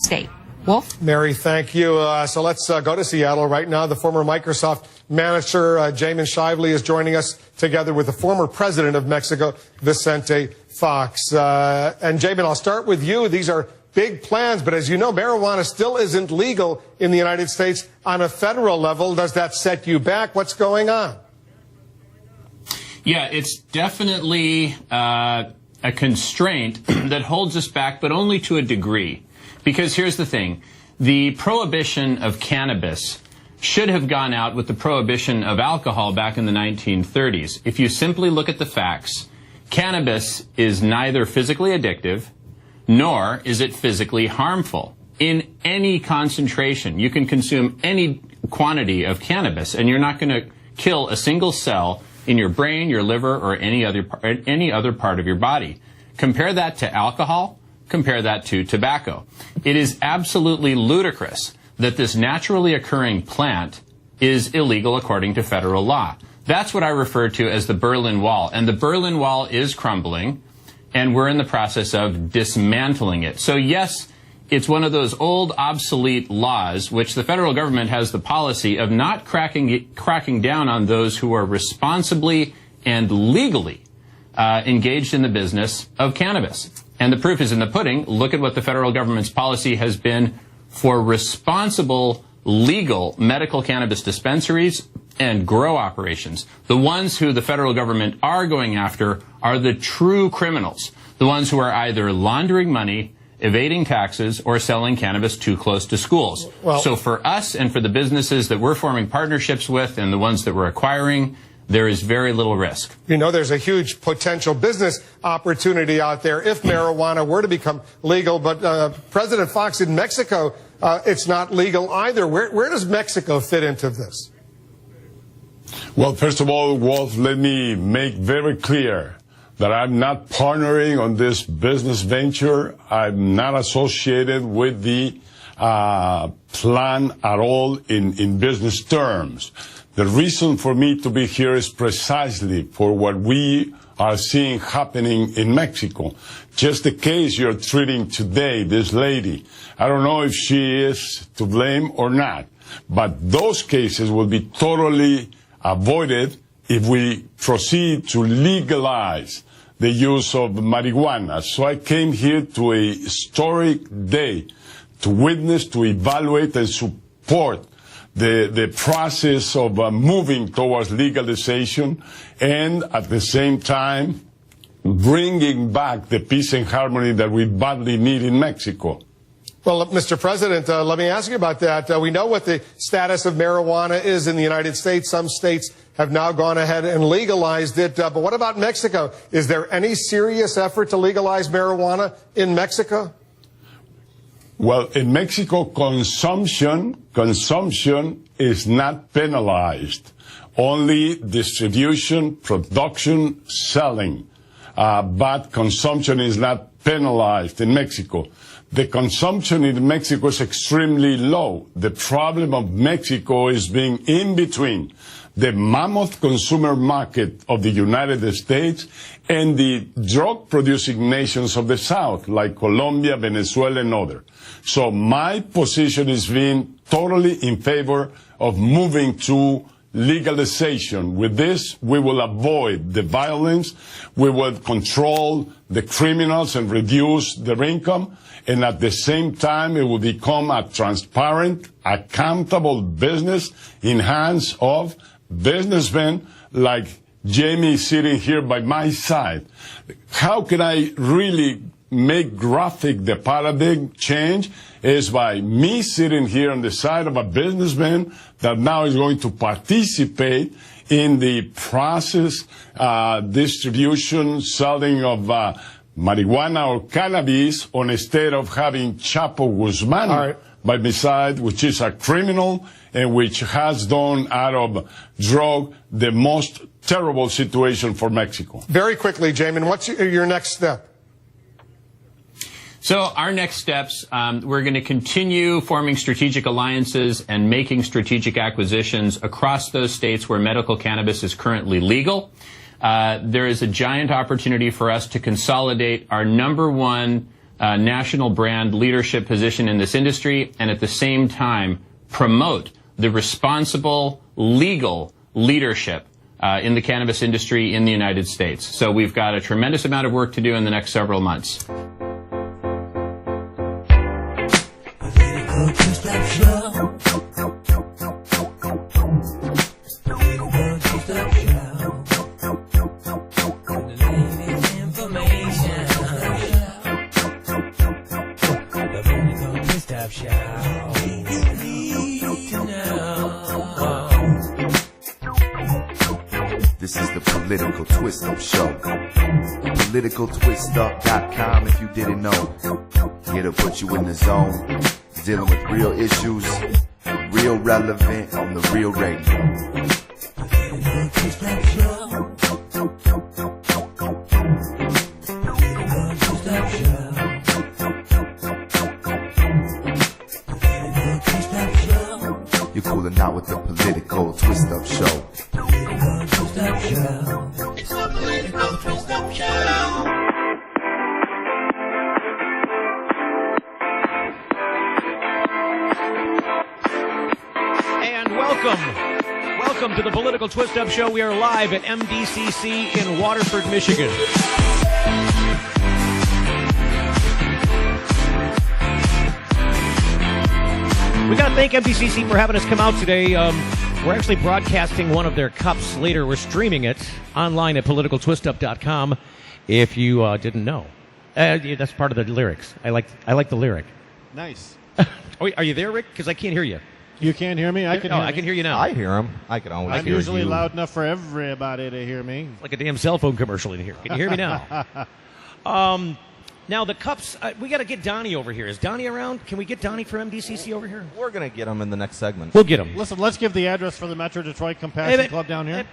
state. Wolf? Mary, thank you. So let's go to Seattle right now. The former Microsoft manager, Jamin Shively, is joining us together with the former president of Mexico, Vicente Fox. And Jamin, I'll start with you. These are big plans, but as you know, marijuana still isn't legal in the United States on a federal level. Does that set you back? What's going on? Yeah, it's definitely a constraint that holds us back, but only to a degree. Because here's the thing, the prohibition of cannabis should have gone out with the prohibition of alcohol back in the 1930s. If you simply look at the facts, cannabis is neither physically addictive, nor is it physically harmful. In any concentration, you can consume any quantity of cannabis, and you're not going to kill a single cell in your brain, your liver, or any other part of your body. Compare that to alcohol. Compare that to tobacco. It is absolutely ludicrous that this naturally occurring plant is illegal according to federal law. That's what I refer to as the Berlin Wall. And the Berlin Wall is crumbling, and we're in the process of dismantling it. So yes, it's one of those old obsolete laws which the federal government has the policy of not cracking down on those who are responsibly and legally engaged in the business of cannabis. And the proof is in the pudding. Look at what the federal government's policy has been for responsible, legal medical cannabis dispensaries and grow operations. The ones who the federal government are going after are the true criminals, the ones who are either laundering money, evading taxes, or selling cannabis too close to schools. Well, so for us and for the businesses that we're forming partnerships with and the ones that we're acquiring, there is very little risk. You know, there's a huge potential business opportunity out there if marijuana were to become legal. But President Fox, in Mexico, it's not legal either. Where does Mexico fit into this? Well, first of all, Wolf, let me make very clear that I'm not partnering on this business venture. I'm not associated with the plan at all in business terms. The reason for me to be here is precisely for what we are seeing happening in Mexico. Just the case you're treating today, this lady, I don't know if she is to blame or not, but those cases will be totally avoided if we proceed to legalize the use of marijuana. So I came here to a historic day to witness, to evaluate, and support the process of moving towards legalization, and at the same time bringing back the peace and harmony that we badly need in Mexico. Well, Mr. President, let me ask you about that. We know what the status of marijuana is in the United States. Some states have now gone ahead and legalized it. But what about Mexico? Is there any serious effort to legalize marijuana in Mexico? Well, in Mexico, consumption is not penalized. Only distribution, production, selling. But consumption is not penalized in Mexico. The consumption in Mexico is extremely low. The problem of Mexico is being in between the mammoth consumer market of the United States and the drug-producing nations of the South, like Colombia, Venezuela, and others. So my position is being totally in favor of moving to legalization. With this, we will avoid the violence, we will control the criminals and reduce their income, and at the same time, it will become a transparent, accountable business in hands of businessmen like Jamie sitting here by my side. How can I really make graphic the paradigm change? Is by me sitting here on the side of a businessman that now is going to participate in the process, distribution, selling of marijuana or cannabis, instead of having Chapo Guzman by my side, which is a criminal and which has done out of drug the most terrible situation for Mexico. Very quickly, Jamin, what's your next step? So our next steps, we're going to continue forming strategic alliances and making strategic acquisitions across those states where medical cannabis is currently legal. There is a giant opportunity for us to consolidate our #1 national brand leadership position in this industry, and at the same time promote the responsible, legal leadership in the cannabis industry in the United States. So we've got a tremendous amount of work to do in the next several months. This is the Political Twist-Up Show. PoliticalTwistUp.com if you didn't know. Here to put you in the zone. Dealing with real issues, real relevant on the real radio. You're cooling out with the Political Twist-Up Show. It's the Political Twist-Up Show. And welcome to the Political Twist-Up Show. We are live at MDCC in Waterford, Michigan. We got to thank MDCC for having us come out today. We're actually broadcasting one of their cups later. We're streaming it online at politicaltwistup.com. If you didn't know, yeah, that's part of the lyrics. I like the lyric. Nice. Oh, are you there, Rick? Because I can't hear you. You can't hear me? I can. I can hear you now. I hear him. I can always I'm hear usually you. loud enough for everybody to hear me. It's like a damn cell phone commercial in here. Can you hear me now? Now the cups. We got to get Donnie over here. Is Donnie around? Can we get Donnie from MDCC over here? We're going to get him in the next segment. We'll get him. Listen, let's give the address for the Metro Detroit Compassion Club down here.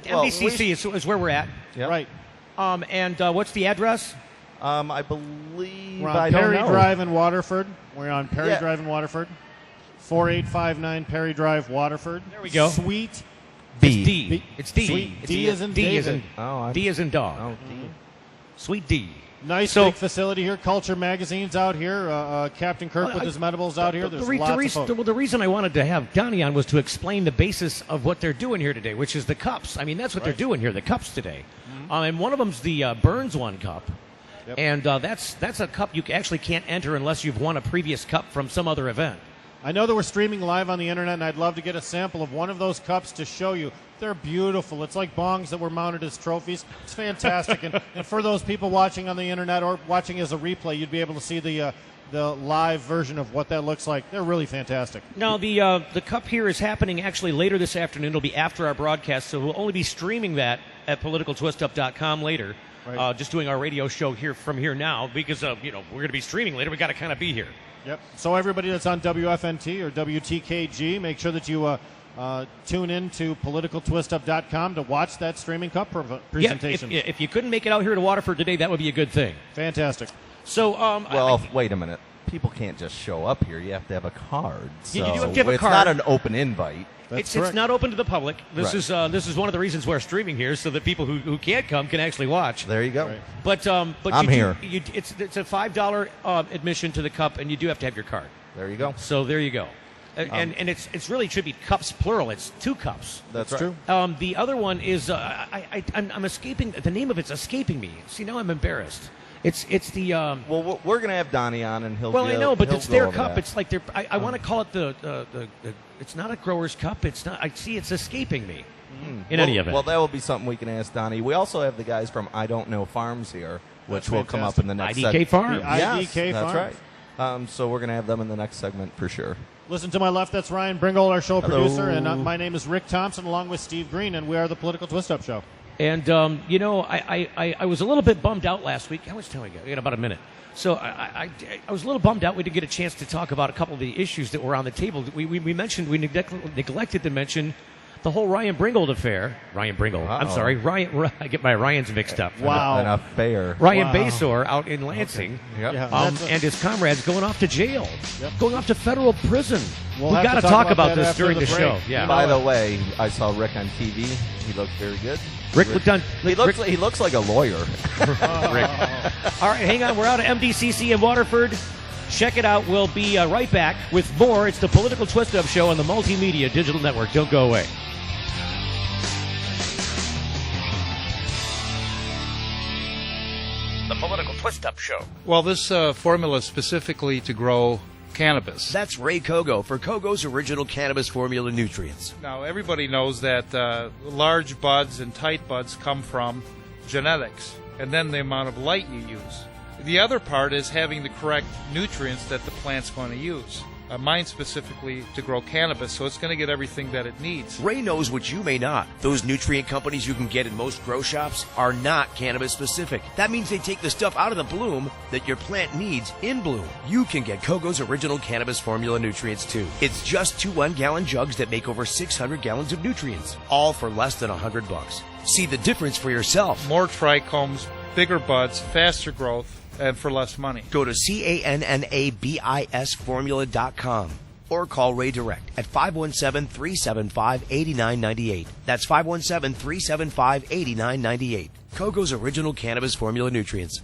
Well, MDCC is where we're at. Yep. Right. And what's the address? I believe We're I on don't Perry know. Drive in Waterford. We're on Perry Yeah. Drive in Waterford. 4859 Perry Drive, Waterford. There we go. Sweet. B. D. It's D. Sweet It's D as in D as in David. D as in dog. Oh, D. Sweet D. Nice So- big facility here. Culture Magazine's out here. Captain Kirk with his medibles out here. There's lots of folks. The reason I wanted to have Donnie on was to explain the basis of what they're doing here today, which is the cups. I mean, that's what they're doing here, the cups today. And one of them's the Burnz1 Cup. Yep. And that's a cup you actually can't enter unless you've won a previous cup from some other event. I know that we're streaming live on the internet, and I'd love to get a sample of one of those cups to show you. They're beautiful. It's like bongs that were mounted as trophies. It's fantastic. and for those people watching on the internet or watching as a replay, you'd be able to see the live version of what that looks like. They're really fantastic. Now, the cup here is happening actually later this afternoon. It'll be after our broadcast, so we'll only be streaming that at politicaltwistup.com later. Right. Just doing our radio show here from here now because we're going to be streaming later. We got to kind of be here. Yep. So everybody that's on WFNT or WTKG, make sure that you tune in to politicaltwistup.com to watch that streaming cup presentation. Yeah, if you couldn't make it out here to Waterford today, that would be a good thing. Fantastic. So, Well, wait a minute. People can't just show up here. You have to have a card. So You do have to have a it's card. not an open invite. That's it's correct. not open to the public. This Right. is one of the reasons we're streaming here, so that people who can't come can actually watch. There you go. Right. But I'm you do- here. it's a $5 admission to the cup, and you do have to have your card. There you go. So there you go. And it's really should be cups plural. It's two cups. That's True. The other one is I'm escaping. The name of it's escaping me. See, now I'm embarrassed. It's the. Well, we're going to have Donnie on, and he'll. Well, I know, but he'll it's go their over cup. that. It's like their. I want to call it the. It's not a grower's cup. It's not. I see. It's escaping me. In any event. Well, that will be something we can ask Donnie. We also have the guys from I Don't Know Farms here, which That's will come up fantastic. in the next IDK segment. Farm. Yeah. Yes, IDK that's Farms. right. So we're going to have them in the next segment for sure. Listen to my left, that's Ryan Bringold, our show Hello. producer, and my name is Rick Thompson, along with Steve Green, and we are the Political Twist-Up Show. And I was a little bit bummed out last week. How much time we got? We got about a minute. So I was a little bummed out we didn't get a chance to talk about a couple of the issues that were on the table. We neglected to mention the whole Ryan Bringold affair. Ryan Bringold. I'm sorry. Ryan. I get my Ryans mixed up. Wow. An affair. Ryan Basor out in Lansing. Yep. Yeah, And his comrades going off to jail, going off to federal prison. We'll We've have got to to talk talk about about this that after during the the break. show. Yeah. By the way, I saw Rick on TV. He looked very good. Rick looked on. He looks like a lawyer. Rick. All right, hang on. We're out of MDCC in Waterford. Check it out. We'll be right back with more. It's the Political Twist-Up Show on the Multimedia Digital Network. Don't go away. The Political Twist-Up Show. Well, this formula is specifically to grow cannabis. That's Ray Kogo for Kogo's Original Cannabis Formula Nutrients. Now, everybody knows that large buds and tight buds come from genetics, and then the amount of light you use. The other part is having the correct nutrients that the plant's going to use. Mine specifically to grow cannabis, so it's going to get everything that it needs. Ray knows what you may not. Those nutrient companies you can get in most grow shops are not cannabis specific. That means they take the stuff out of the bloom that your plant needs in bloom. You can get Kogo's Original Cannabis Formula Nutrients too. It's just 2 1-gallon jugs that make over 600 gallons of nutrients, all for less than $100. See the difference for yourself. More trichomes, bigger buds, faster growth, and for less money. Go to CANNABISformula.com or call Ray direct at 517-375-8998. That's 517-375-8998. Kogo's Original Cannabis Formula Nutrients.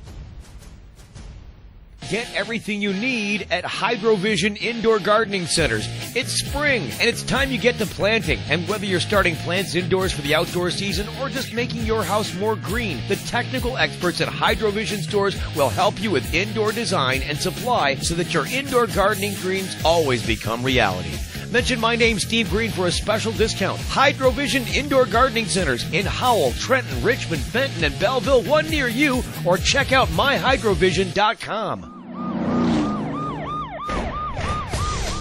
Get everything you need at Hydrovision Indoor Gardening Centers. It's spring, and it's time you get to planting. And whether you're starting plants indoors for the outdoor season or just making your house more green, the technical experts at Hydrovision stores will help you with indoor design and supply so that your indoor gardening dreams always become reality. Mention my name, Steve Green, for a special discount. Hydrovision Indoor Gardening Centers in Howell, Trenton, Richmond, Fenton, and Belleville, one near you, or check out myhydrovision.com.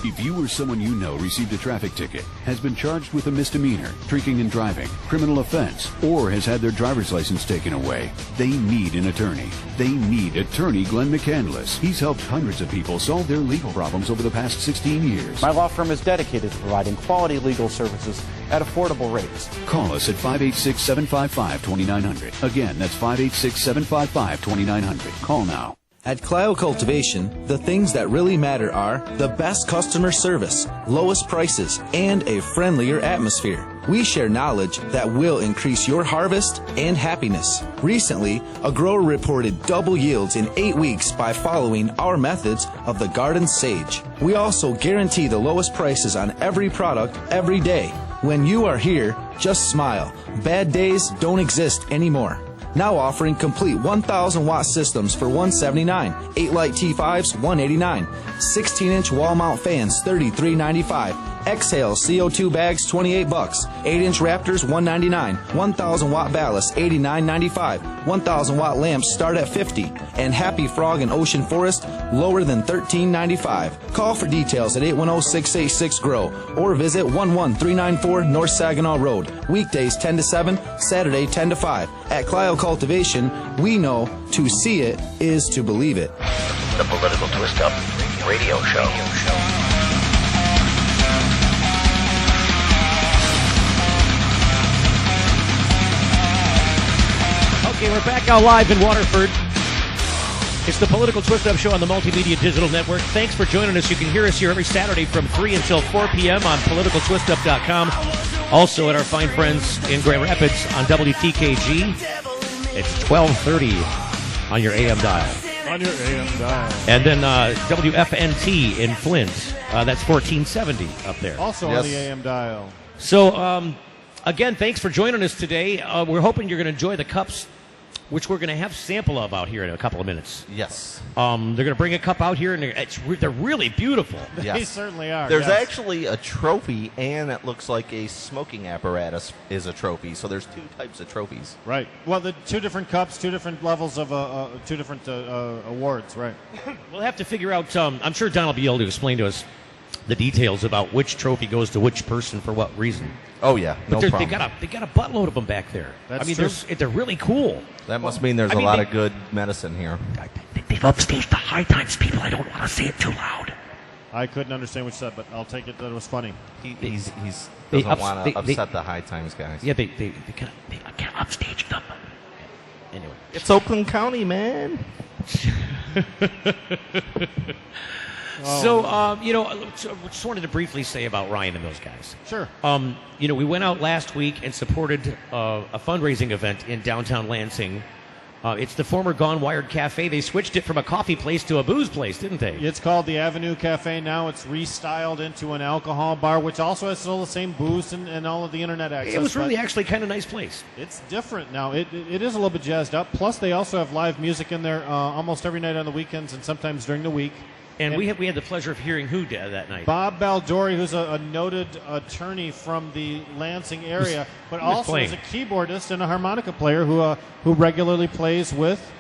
If you or someone you know received a traffic ticket, has been charged with a misdemeanor, drinking and driving, criminal offense, or has had their driver's license taken away, they need an attorney. They need attorney Glenn McCandless. He's helped hundreds of people solve their legal problems over the past 16 years. My law firm is dedicated to providing quality legal services at affordable rates. Call us at 586-755-2900. Again, that's 586-755-2900. Call now. At Clio Cultivation, the things that really matter are the best customer service, lowest prices, and a friendlier atmosphere. We share knowledge that will increase your harvest and happiness. Recently, a grower reported double yields in 8 weeks by following our methods of the Garden Sage. We also guarantee the lowest prices on every product every day. When you are here, just smile. Bad days don't exist anymore. Now offering complete 1,000-watt systems for $179, 8-light T5s $189, 16-inch wall mount fans $33.95, Exhale CO2 bags $28, 8-inch Raptors $199, 1,000-watt ballast $89.95, 1,000-watt lamps start at $50, and Happy Frog and Ocean Forest lower than $13.95. Call for details at 810-686-GROW or visit 11394 North Saginaw Road. Weekdays 10 to 7, Saturday 10 to 5. At Clio Cultivation, we know to see it is to believe it. The Political Twist-Up Radio Show. Okay, we're back out live in Waterford. It's the Political Twist-Up Show on the Multimedia Digital Network. Thanks for joining us. You can hear us here every Saturday from 3 until 4 p.m. on politicaltwistup.com. Also at our fine friends in Grand Rapids on WTKG. It's 1230 on your AM dial. On your AM dial. And then WFNT in Flint. That's 1470 up there. Also on the AM dial. So, again, thanks for joining us today. We're hoping you're going to enjoy the cups, which we're going to have a sample of out here in a couple of minutes. Yes. They're going to bring a cup out here, and they're really beautiful. Yes. They certainly are. There's actually a trophy, and it looks like a smoking apparatus is a trophy. So there's two types of trophies. Right. Well, the two different cups, two different levels of two different awards. Right. We'll have to figure out. I'm sure Don will be able to explain to us the details about which trophy goes to which person for what reason. Oh yeah, but no they problem. got a buttload of them back there. That's I mean, true. they're really cool. That must mean there's a lot of good medicine here. They've upstaged the High Times people. I don't want to say it too loud. I couldn't understand what you said, but I'll take it that it was funny. He doesn't want to upset the High Times guys. Yeah, they kind of upstaged them. Anyway, it's Oakland County, man. So, just wanted to briefly say about Ryan and those guys. Sure. We went out last week and supported a fundraising event in downtown Lansing. It's the former Gone Wired Cafe. They switched it from a coffee place to a booze place, didn't they? It's called the Avenue Cafe now. It's restyled into an alcohol bar, which also has all the same booze and all of the internet access. It was really actually kind of nice place. It's different now. It is a little bit jazzed up. Plus, they also have live music in there almost every night on the weekends and sometimes during the week. And we had the pleasure of hearing who did that night. Bob Baldori, who's a noted attorney from the Lansing area, but also is a keyboardist and a harmonica player who regularly plays with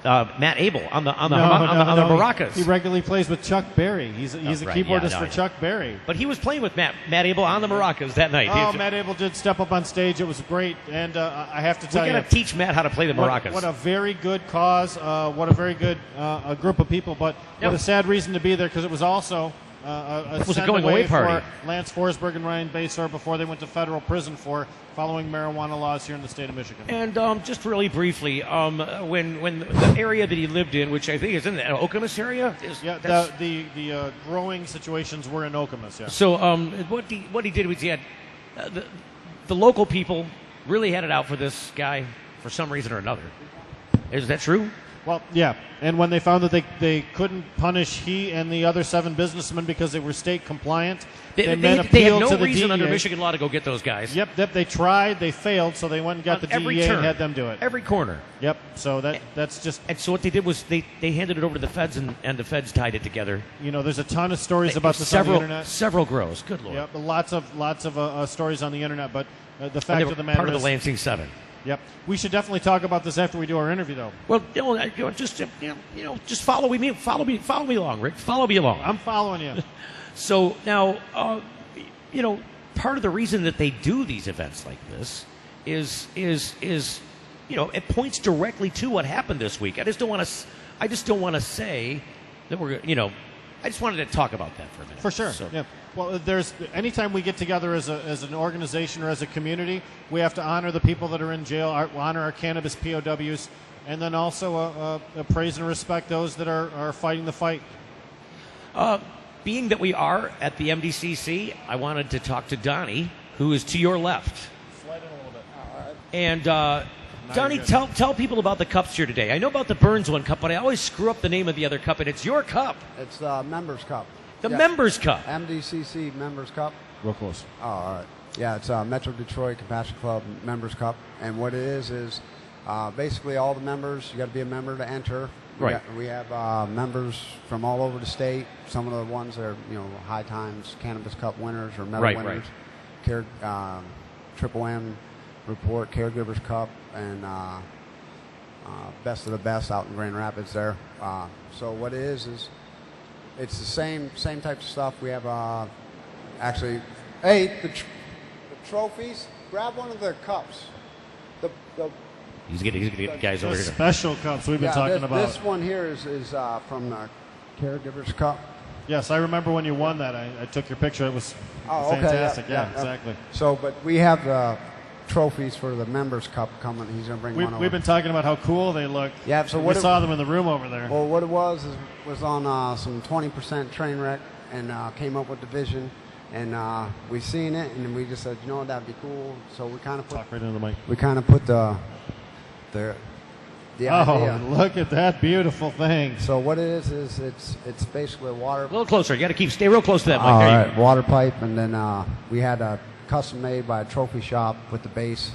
Matt Abel on the maracas. He regularly plays with Chuck Berry. He's a keyboardist for Chuck Berry. But he was playing with Matt Abel on the maracas that night. Matt Abel did step up on stage. It was great, and I have to tell you, we got to teach Matt how to play the maracas. What a very good cause. What a very good a group of people. But what a sad reason to be there, because it was also a going away party for Lance Forsberg and Ryan Basor before they went to federal prison for following marijuana laws here in the state of Michigan. And just really briefly, when the area that he lived in, which I think is in the Okemos area, the growing situations were in Okemos. Yeah. So what he did was he had the local people really had it out for this guy for some reason or another. Is that true? Well, yeah, and when they found that they couldn't punish he and the other 7 businessmen because they were state compliant, they had no reason under Michigan law to go get those guys. Yep, they tried, they failed, so they went and got the DEA and had them do it. Every corner. Yep, so that's just... And so what they did was they handed it over to the feds, and the feds tied it together. There's a ton of stories about this on the internet. Several grows, good Lord. Yep, lots of stories on the internet, but the fact of the matter is... part of the Lansing 7. Yep. We should definitely talk about this after we do our interview, though. Well, just follow me along, Rick. Follow me along. I'm following you. So now, part of the reason that they do these events like this is it points directly to what happened this week. I just don't want to say that we're I just wanted to talk about that for a minute. For sure. So. Yeah. Well, anytime we get together as an organization or as a community, we have to honor the people that are in jail, honor our cannabis POWs, and then also praise and respect those that are fighting the fight. Being that we are at the MDCC, I wanted to talk to Donnie, who is to your left. Slide in a little bit. All right. And Donnie, tell people about the cups here today. I know about the Burnz1 Cup, but I always screw up the name of the other cup, and it's your cup. It's the Members Cup. The Members Cup. MDCC Members Cup. Real close. Oh, all right. Yeah, it's Metro Detroit Compassion Club Members Cup. And what it is basically all the members, you got to be a member to enter. We have members from all over the state. Some of the ones that are, High Times Cannabis Cup winners or medal winners. Triple M Report, Caregivers Cup, and Best of the Best out in Grand Rapids there. So what it is it's the same type of stuff. We have the trophies. Grab one of the cups. He's gonna get the guys over here. Special cups we've been talking about. This one here is from the Caregivers Cup. Yes, I remember when you won that. I took your picture. It was fantastic. Yeah, exactly. So, but we have the trophies for the Members Cup coming. He's going to bring one over. We've been talking about how cool they look. Yeah, so we saw them in the room over there. Well, what it was on some 20% train wreck and came up with the vision. And we seen it, and we just said, that'd be cool. So we kind of put... Talk right into the mic. We kind of put the idea. Look at that beautiful thing. So what it is it's basically a water... A little closer. You got to stay real close to that mic. All right, water pipe, and then we had a custom made by a trophy shop with the base.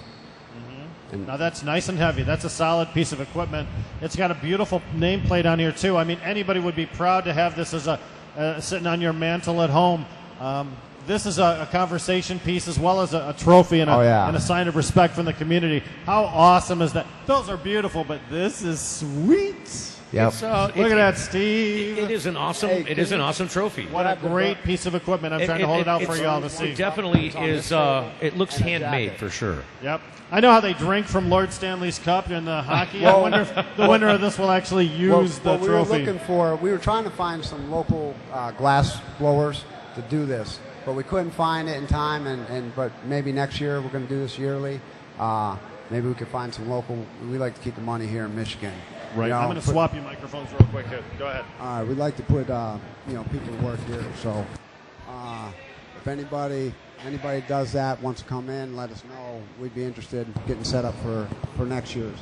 Mm-hmm. Now that's nice and heavy. That's a solid piece of equipment. It's got a beautiful nameplate on here too. I mean, anybody would be proud to have this as sitting on your mantle at home. This is a conversation piece as well as a trophy and a sign of respect from the community. How awesome is that? Those are beautiful, but this is sweet. Yep. Look at that, Steve. It is an awesome. It is an awesome trophy. What a great piece of equipment. I'm trying to hold it out for y'all to see. It definitely is. It looks handmade for sure. Yep. I know how they drink from Lord Stanley's Cup in the hockey. I wonder if the winner of this will actually use the trophy. We were trying to find some local glass blowers to do this, but we couldn't find it in time. But maybe next year we're going to do this yearly. Maybe we could find some local. We like to keep the money here in Michigan. Right. You know, I'm going to swap you microphones real quick. Here. Go ahead. All right. We'd like to put people to work here. So if anybody does that, wants to come in, let us know. We'd be interested in getting set up for next year's.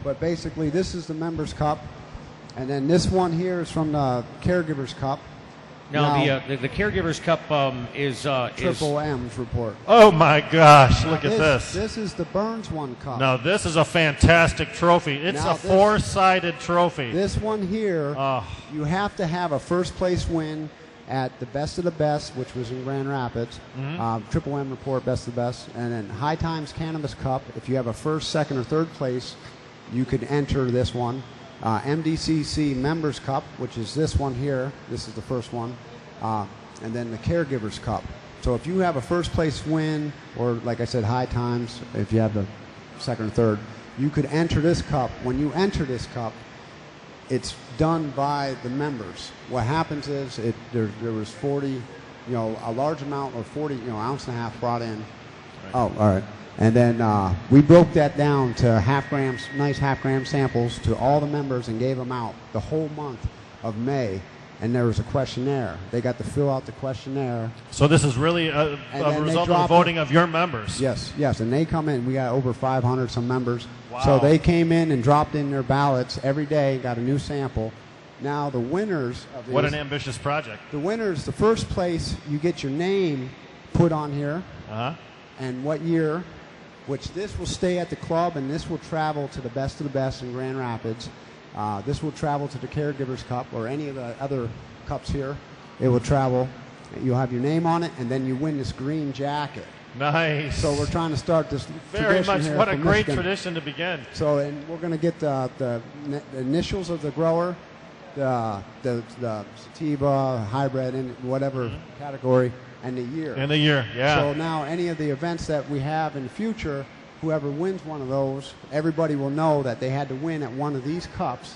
But basically, this is the Members Cup, and then this one here is from the Caregivers Cup. Now the Caregivers Cup is Triple M's report. Oh my gosh! Look at this. This is the Burnz1 Cup. Now this is a fantastic trophy. It's a four-sided trophy. This one here, you have to have a first place win at the Best of the Best, which was in Grand Rapids. Triple M report, Best of the Best, and then High Times Cannabis Cup. If you have a first, second, or third place, you could enter this one. MDCC Members Cup, which is this one here. This is the first one. And then the Caregivers Cup. So if you have a first place win, or like I said, High Times, if you have the second or third, you could enter this cup. When you enter this cup, it's done by the members. What happens is there was 40, a large amount of 40, ounce and a half brought in. Right. Oh, all right. And then we broke that down to nice half-gram samples to all the members and gave them out the whole month of May. And there was a questionnaire. They got to fill out the questionnaire. So this is really a result of the voting of your members. Yes. And they come in. We got over 500 some members. Wow. So they came in and dropped in their ballots every day, got a new sample. Now the winners of this, what an ambitious project. The winners, the first place, you get your name put on here. And what year, which this will stay at the club, and this will travel to the Best of the Best in Grand Rapids. This will travel to the Caregivers Cup or any of the other cups here. It will travel. You'll have your name on it, and then you win this green jacket. Nice. So we're trying to start this very tradition much. here What a from great Michigan. tradition to begin. So, and we're going to get the initials of the grower, the sativa, hybrid, in whatever category, and the year. And the year, yeah. So now any of the events that we have in the future, whoever wins one of those, everybody will know that they had to win at one of these cups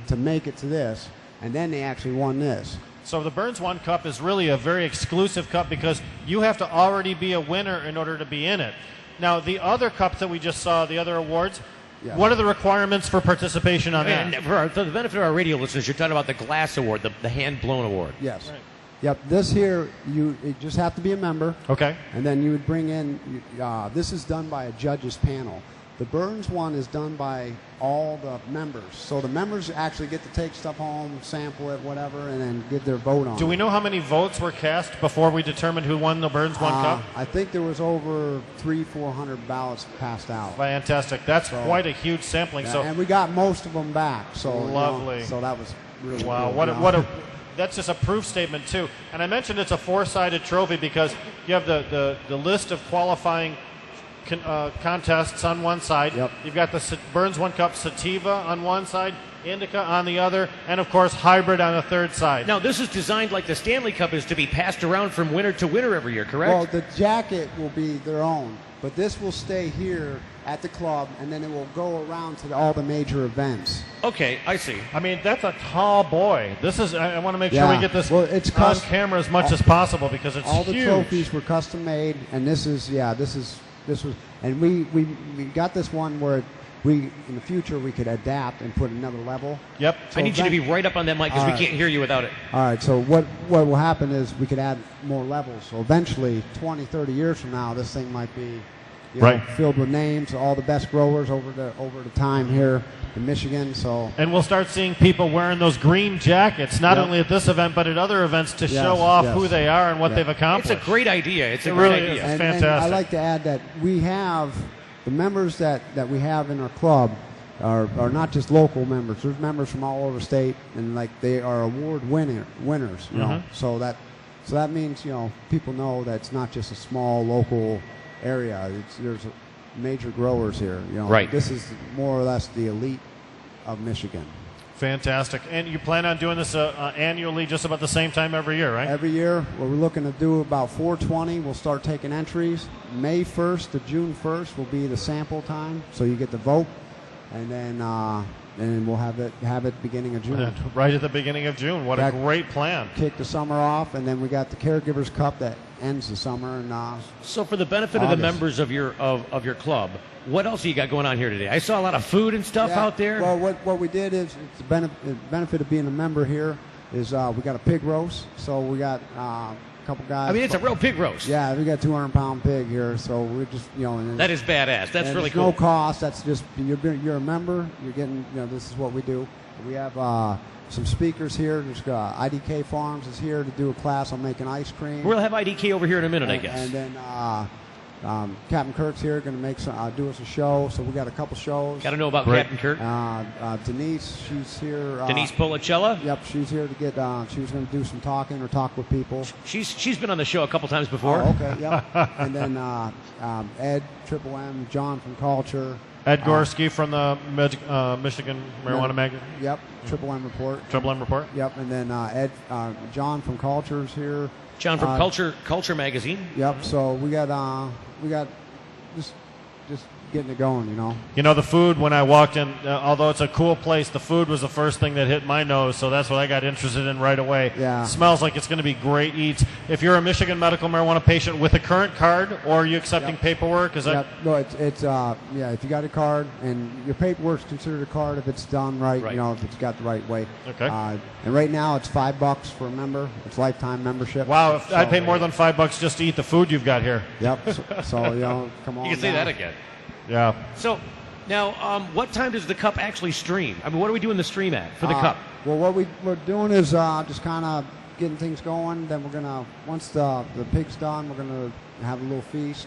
to make it to this, and then they actually won this. So the Burnz1 Cup is really a very exclusive cup because you have to already be a winner in order to be in it. Now, the other cups that we just saw, the other awards, what are the requirements for participation on that? And for the benefit of our radio listeners, you're talking about the glass award, the hand-blown award. Yes. Right. Yep. This here, you just have to be a member. Okay. And then you would bring in, this is done by a judges panel. The Burnz1 is done by all the members. So the members actually get to take stuff home, sample it, whatever, and then give their vote on it. Do we know how many votes were cast before we determined who won the Burnz1 Cup? I think there was over 300-400 ballots passed out. Fantastic. That's quite a huge sampling. Yeah, So and we got most of them back. So lovely. So that was really wow. cool, That's just a proof statement too. And I mentioned it's a four-sided trophy because you have the list of qualifying contests on one side. Yep. You've got the Burnz1 Cup Sativa on one side, Indica on the other, and of course Hybrid on the third side. Now this is designed like the Stanley Cup is to be passed around from winner to winner every year, correct? Well, the jacket will be their own, but this will stay here at the club, and then it will go around to all the major events. Okay, I see. I mean, that's a tall boy. This is. I want to make sure we get this on camera as much as possible because it's all huge. the trophies were custom made, and this was, and we got this one where in the future we could adapt and put another level. Yep. So I need you to be right up on that mic because we can't hear you without it. All right. So what will happen is we could add more levels. So eventually, 20, 30 years from now, this thing might be filled with names, all the best growers over the time here in Michigan. So and we'll start seeing people wearing those green jackets, not only at this event but at other events to show off who they are and what they've accomplished. It's a great idea. It's a really great idea. Is. And Fantastic. I like to add that we have the members that we have in our club are not just local members. There's members from all over the state, and they are award winners. You know, so that means people know that it's not just a small local area. There's major growers here. Right. This is more or less the elite of Michigan. Fantastic. And you plan on doing this annually, just about the same time every year, right? Every year, we're looking to do about 420. We'll start taking entries. May 1st to June 1st will be the sample time, so you get to vote, and then we'll have it beginning of June. Right at the beginning of June. What a great plan. Kick the summer off, and then we got the Caregivers Cup that ends the summer. And so for the benefit of the members of your club, what else you got going on here today? I saw a lot of food and stuff out there. Well, what we did is, it's the benefit of being a member here is we got a pig roast. So we got a couple guys. I mean, it's a real pig roast. Yeah, we got 200-pound pig here. So we're just, and that is badass. That's really cool. No cost. That's just, you're a member. You're getting, this is what we do. We have some speakers here. There's IDK Farms is here to do a class on making ice cream. We'll have IDK over here in a minute, I guess. And then Captain Kirk's here, going to make do us a show. So we got a couple shows. Got to know about Captain Kirk. Denise, she's here. Denise Policella. Yep, she's here to get. She was going to do some talking or talk with people. She's been on the show a couple times before. Oh, okay, yep. And then Ed, Triple M, John from Culture. Ed Gorski from the Michigan Marijuana Magazine. Yep, Triple M Report. Triple M Report. Yep, and then John from Culture is here. John from Culture Magazine. Yep. So we got just getting it going, the food, when I walked in, although it's a cool place, the food was the first thing that hit my nose, so that's what I got interested in right away. Yeah. It smells like it's going to be great eats. If you're a Michigan medical marijuana patient with a current card, or are you accepting paperwork? Is that? No, it's if you got a card, and your paperwork's considered a card if it's done right. If it's got the right way. Okay. And right now it's $5 for a member. It's lifetime membership. Wow, I'd pay more than $5 just to eat the food you've got here. Yep. So come on. You can say that again. Yeah. So, now, what time does the Cup actually stream? I mean, what are we doing the stream at for the Cup? Well, what we're doing is just kind of getting things going. Then we're going to, once the pig's done, we're going to have a little feast.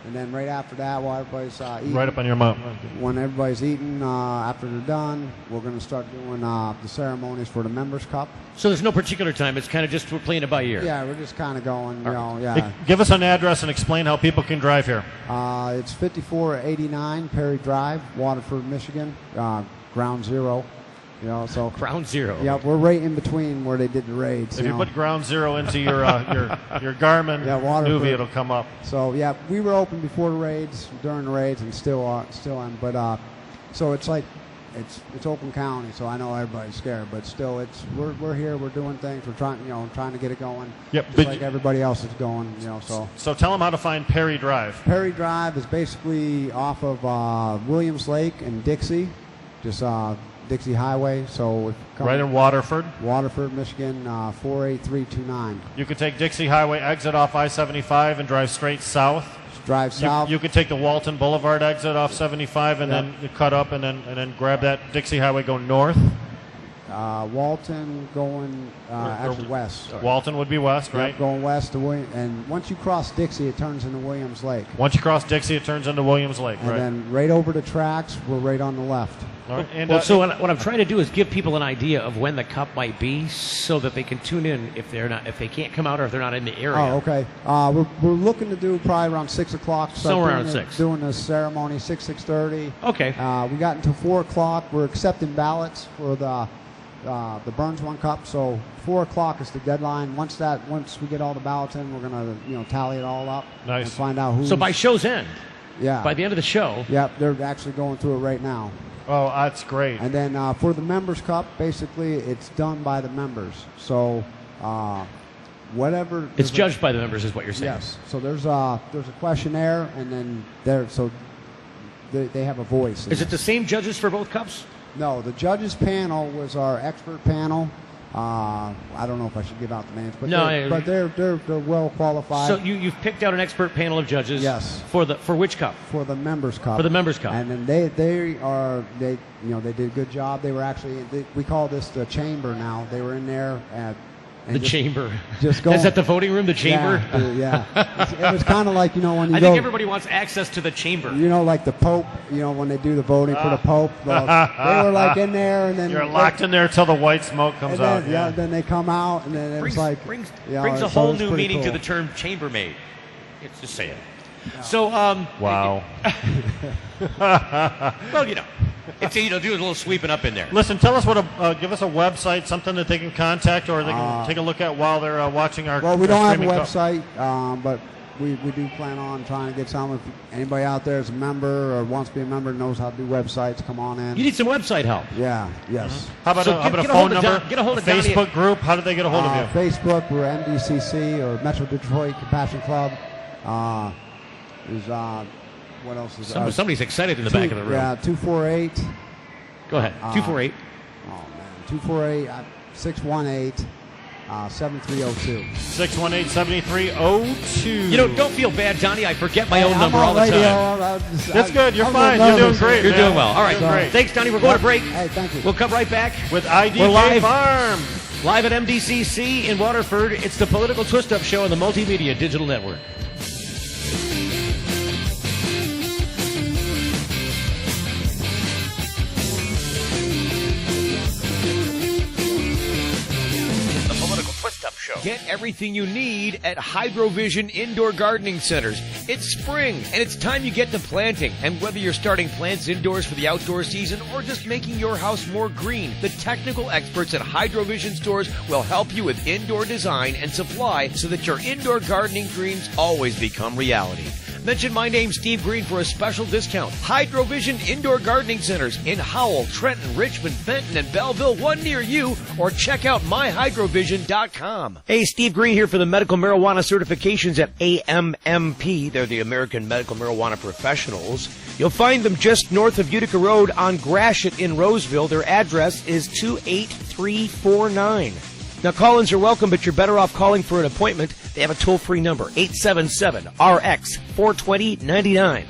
And then right after that, while everybody's eating. Right up on your mouth. When everybody's eating, after they're done, we're going to start doing the ceremonies for the Members Cup. So there's no particular time. It's kind of just we're playing it by ear. Yeah, we're just kind of going, yeah. Give us an address and explain how people can drive here. It's 5489 Perry Drive, Waterford, Michigan, Ground Zero. So Ground Zero. Yeah, we're right in between where they did the raids. If you put Ground Zero into your Garmin movie, it'll come up. So yeah, we were open before the raids, during the raids, and still on. But so it's like it's Oakland County, so I know everybody's scared, but still, we're here, we're doing things, we're trying to get it going. Yep, just like everybody else is going. So tell them how to find Perry Drive. Perry Drive is basically off of Williams Lake and Dixie, just Dixie Highway. So right in Waterford, Michigan, 48329. You could take Dixie Highway, exit off I-75, and drive straight south. Drive south. You could take the Walton Boulevard exit off 75, and then you cut up, and then grab that Dixie Highway, go north. Walton going actually west. Walton would be west, right? Yep, going west to and once you cross Dixie, it turns into Williams Lake. Once you cross Dixie, it turns into Williams Lake, and right? then right over the tracks, we're right on the left. All right. And, so what I'm trying to do is give people an idea of when the Cup might be, so that they can tune in if they can't come out or if they're not in the area. Oh, okay. We're looking to do probably around 6 o'clock. Somewhere around 6. Doing the ceremony 6:30. Okay. We got until 4 o'clock. We're accepting ballots for the Burnz1 Cup. So 4 o'clock is the deadline. Once we get all the ballots in, we're gonna tally it all up. Nice. And find out who. So by show's end. Yeah. By the end of the show. Yep. They're actually going through it right now. Oh, that's great. And then for the Members Cup, basically, it's done by the members. So whatever. It's judged by the members, is what you're saying. Yes. So there's a questionnaire, and then they have a voice. Is it the same judges for both cups? No, the judges panel was our expert panel. I don't know if I should give out the names, but they're well qualified. So you've picked out an expert panel of judges. Yes. For which cup? For the Members Cup. For the Members Cup. And then they did a good job. They were actually we call this the chamber now. They were in there at. The chamber. Just going. Is that the voting room? The chamber. Yeah. It was kind of like when you I think everybody wants access to the chamber. Like the Pope. When they do the voting for the Pope, well, they were like in there, and then you're locked in there till the white smoke comes out. Yeah. Then they come out, and then it's like brings a whole new meaning to the term chambermaid. It's just saying. So wow. Well, It's, do a little sweeping up in there. Listen, tell us give us a website, something that they can contact or they can take a look at while they're watching our. Well, we don't have a streaming website, but we do plan on trying to get some. If anybody out there is a member or wants to be a member, knows how to do websites, come on in. You need some website help. Yeah. Yes. How about a phone number? Get a hold of Facebook group. How do they get a hold of you? Facebook, we're MDCC or Metro Detroit Compassion Club. What else is somebody's excited in the back of the room. Yeah, 248. Go ahead. 248. Oh man, 248 618 7302. 618-7302. Don't feel bad, Donnie. I forget my own number all the time. That's good. You're fine. You're doing great. You're doing well. All right. Great. Thanks, Donnie. We're going to break. Hey, thank you. We'll come right back with IDK We're live. Farms. Live at MDCC in Waterford. It's the Political Twist-Up Show on the Multimedia Digital Network. Get everything you need at Hydrovision Indoor Gardening Centers. It's spring, and it's time you get to planting. And whether you're starting plants indoors for the outdoor season or just making your house more green, the technical experts at Hydrovision stores will help you with indoor design and supply so that your indoor gardening dreams always become reality. Mention my name, Steve Green, for a special discount. Hydrovision Indoor Gardening Centers in Howell, Trenton, Richmond, Benton, and Belleville, one near you, or check out myhydrovision.com. Hey, Steve Green here for the medical marijuana certifications at AMMP. They're the American Medical Marijuana Professionals. You'll find them just north of Utica Road on Gratiot in Roseville. Their address is 28349. Now, call-ins are welcome, but you're better off calling for an appointment. They have a toll-free number, 877-RX-420-99.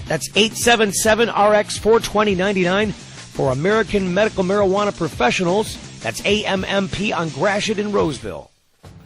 That's 877-RX-420-99 for American Medical Marijuana Professionals. That's AMMP on Gratiot in Roseville.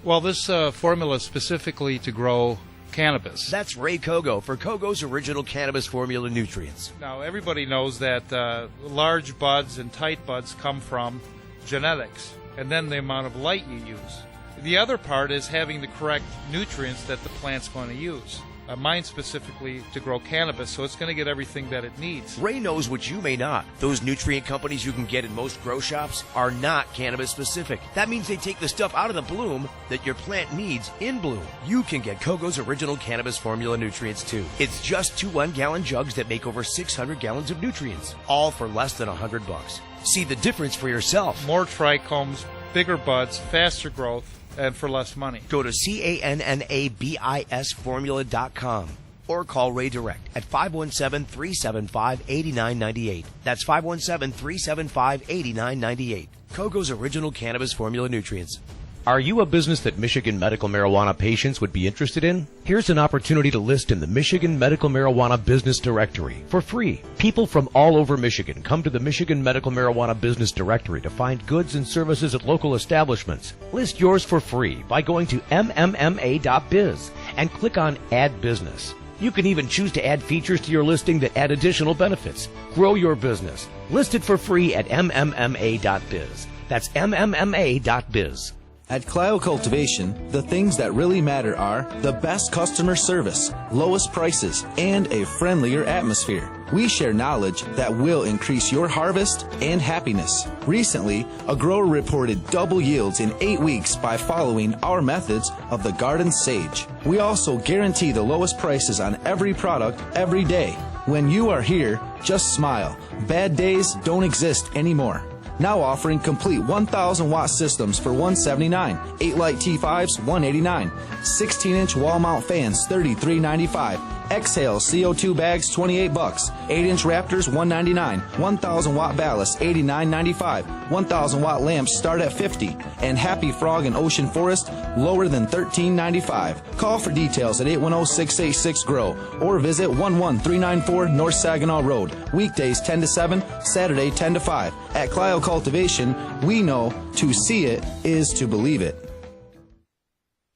Well, this formula is specifically to grow cannabis. That's Ray Kogo for Kogo's Original Cannabis Formula Nutrients. Now, everybody knows that large buds and tight buds come from genetics, and then the amount of light you use. The other part is having the correct nutrients that the plant's going to use. Mine specifically to grow cannabis, so it's going to get everything that it needs. Ray knows what you may not. Those nutrient companies you can get in most grow shops are not cannabis specific. That means they take the stuff out of the bloom that your plant needs in bloom. You can get Kogo's Original Cannabis Formula Nutrients too. It's just 2 1-gallon jugs that make over 600 gallons of nutrients, all for less than $100. See the difference for yourself. More trichomes, bigger buds, faster growth, and for less money. Go to CANNABISformula.com or call Ray direct at 517-375-8998. That's 517-375-8998. Kogo's Original Cannabis Formula Nutrients. Are you a business that Michigan medical marijuana patients would be interested in? Here's an opportunity to list in the Michigan Medical Marijuana Business Directory for free. People from all over Michigan come to the Michigan Medical Marijuana Business Directory to find goods and services at local establishments. List yours for free by going to mmma.biz and click on Add Business. You can even choose to add features to your listing that add additional benefits. Grow your business. List it for free at mmma.biz. That's mmma.biz. At Clio Cultivation, the things that really matter are the best customer service, lowest prices, and a friendlier atmosphere. We share knowledge that will increase your harvest and happiness. Recently, a grower reported double yields in 8 weeks by following our methods of the Garden Sage. We also guarantee the lowest prices on every product every day. When you are here, just smile. Bad days don't exist anymore. Now offering complete 1,000-watt systems for $179, 8-light T5s $189, 16-inch wall mount fans $33.95, Exhale CO2 bags $28, 8-inch Raptors $199, 1,000-watt ballast $89.95, 1,000-watt lamps start at $50, and Happy Frog and Ocean Forest lower than $13.95. Call for details at 810-686-GROW or visit 11394 North Saginaw Road. Weekdays 10 to 7, Saturday 10 to 5. At Clio Cultivation, we know to see it is to believe it.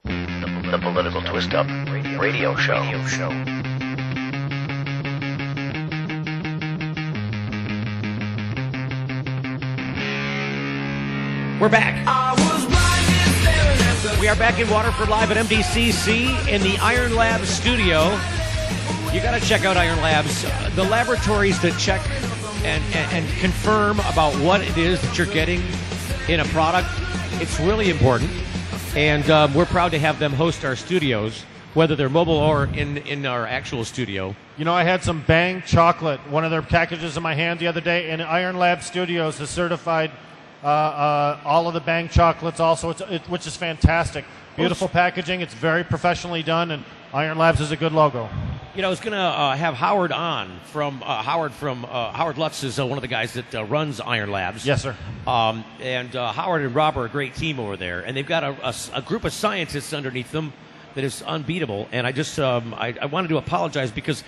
The Political Twist-Up Radio Show. We're back. We are back in Waterford live at MDCC in the Iron Labs studio. You got to check out Iron Labs. The laboratories that check and confirm about what it is that you're getting in a product. It's really important, and we're proud to have them host our studios, whether they're mobile or in our actual studio. You know, I had some Bang chocolate, one of their packages in my hand the other day, and Iron Lab Studios has certified all of the Bang chocolates also, which is fantastic. Beautiful packaging. It's very professionally done, and Iron Labs is a good logo. You know, I was going to have Howard on from Howard Lutz is one of the guys that runs Iron Labs. Yes, sir. And Howard and Rob are a great team over there, and they've got a group of scientists underneath them that is unbeatable. And I just I wanted to apologize because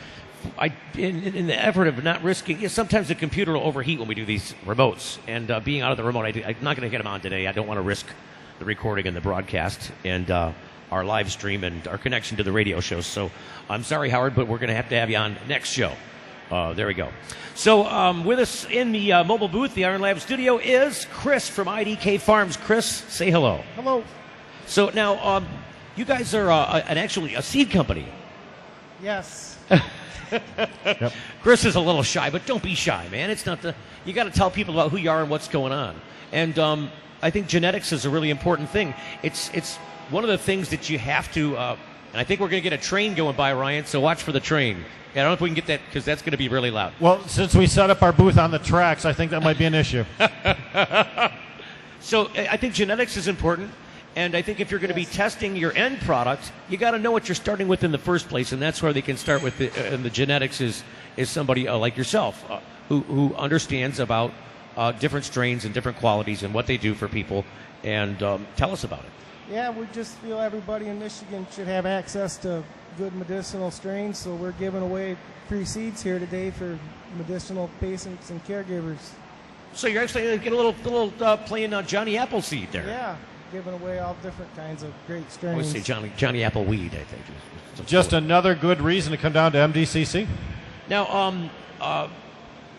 in the effort of not risking, sometimes the computer will overheat when we do these remotes, and being out of the remote, I'm not going to get him on today. I don't want to risk the recording and the broadcast and our live stream and our connection to the radio show. So I'm sorry, Howard, but we're going to have you on next show. There we go. So with us in the mobile booth, the Iron Lab studio, is Chris from IDK Farms. Chris, say hello. Hello. So now you guys are actually a seed company. Yes. Yep. Chris is a little shy, but don't be shy, man. It's not you got to tell people about who you are and what's going on. And I think genetics is a really important thing. It's one of the things that you have to. And I think we're going to get a train going by, Ryan. So watch for the train. I don't know if we can get that because that's going to be really loud. Well, since we set up our booth on the tracks, I think that might be an issue. So I think genetics is important. And I think if you're going to be testing your end product, you got to know what you're starting with in the first place, and that's where they can start with. And the genetics is somebody like yourself who understands about different strains and different qualities and what they do for people. And tell us about it. Yeah, we just feel everybody in Michigan should have access to good medicinal strains, so we're giving away free seeds here today for medicinal patients and caregivers. So you're actually going to get a little playing Johnny Appleseed there. Yeah. Giving away all different kinds of great strains. I would say Johnny Appleweed, I think. Just another good reason to come down to MDCC. Now,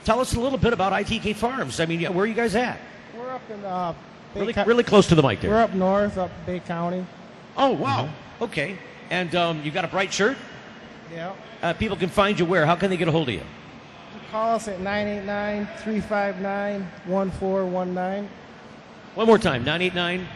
tell us a little bit about ITK Farms. I mean, where are you guys at? We're up in really close to the mic there. We're up north, up Bay County. Oh, wow. Mm-hmm. Okay. And you got a bright shirt? Yeah. People can find you where? How can they get a hold of you? Call us at 989-359-1419. One more time, 989.